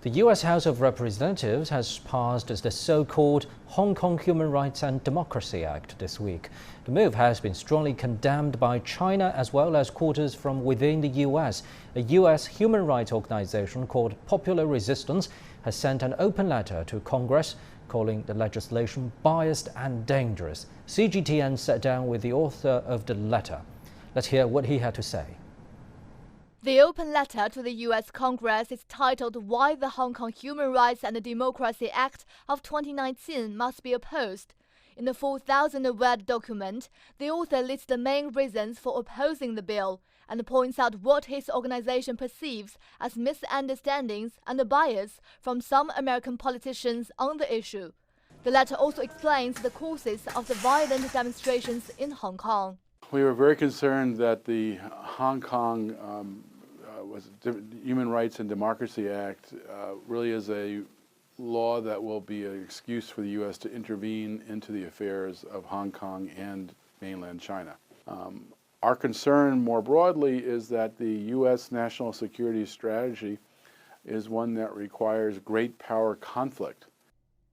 The U.S. House of Representatives has passed the so-called Hong Kong Human Rights and Democracy Act this week. The move has been strongly condemned by China as well as quarters from within the U.S. A U.S. human rights organization called Popular Resistance has sent an open letter to Congress calling the legislation biased and dangerous. CGTN sat down with the author of the letter. Let's hear what he had to say. The open letter to the U.S. Congress is titled Why the Hong Kong Human Rights and Democracy Act of 2019 Must Be Opposed. In the 4,000-word document, the author lists the main reasons for opposing the bill and points out what his organization perceives as misunderstandings and bias from some American politicians on the issue. The letter also explains the causes of the violent demonstrations in Hong Kong. We were very concerned that the Hong Kong Human Rights and Democracy Act really is a law that will be an excuse for the U.S. to intervene into the affairs of Hong Kong and mainland China. Our concern more broadly is that the U.S. national security strategy is one that requires great power conflict.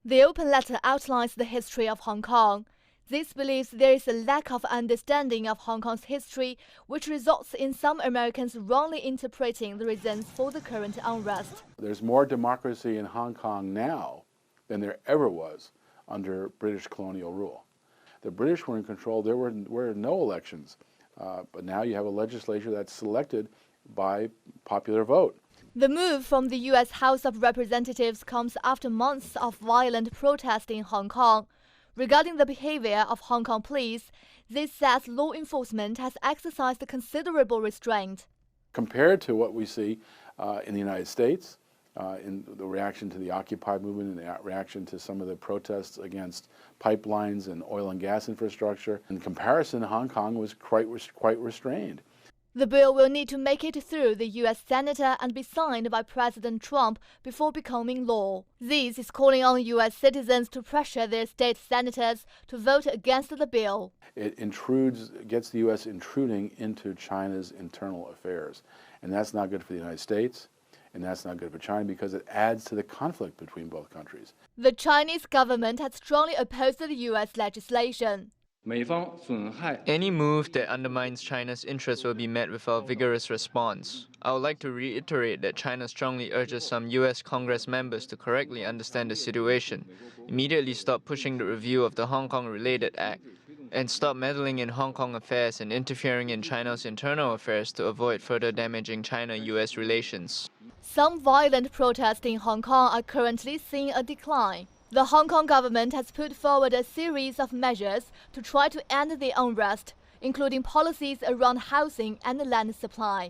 The open letter outlines the history of Hong Kong. This believes there is a lack of understanding of Hong Kong's history, which results in some Americans wrongly interpreting the reasons for the current unrest. There's more democracy in Hong Kong now than there ever was under British colonial rule. The British were in control. There were no elections, but now you have a legislature that's selected by popular vote. The move from the U.S. House of Representatives comes after months of violent protest in Hong Kong. Regarding the behavior of Hong Kong police, this says law enforcement has exercised considerable restraint. Compared to what we see in the United States, in the reaction to the Occupy movement and the reaction to some of the protests against pipelines and oil and gas infrastructure, in comparison, Hong Kong was quite restrained. The bill will need to make it through the U.S. Senate and be signed by President Trump before becoming law. This is calling on U.S. citizens to pressure their state senators to vote against the bill. It gets the U.S. intruding into China's internal affairs. And that's not good for the United States, and that's not good for China because it adds to the conflict between both countries. The Chinese government has strongly opposed the U.S. legislation. Any move that undermines China's interests will be met with a vigorous response. I would like to reiterate that China strongly urges some U.S. Congress members to correctly understand the situation, immediately stop pushing the review of the Hong Kong-related act, and stop meddling in Hong Kong affairs and interfering in China's internal affairs to avoid further damaging China-U.S. relations. Some violent protests in Hong Kong are currently seeing a decline. The Hong Kong government has put forward a series of measures to try to end the unrest, including policies around housing and land supply.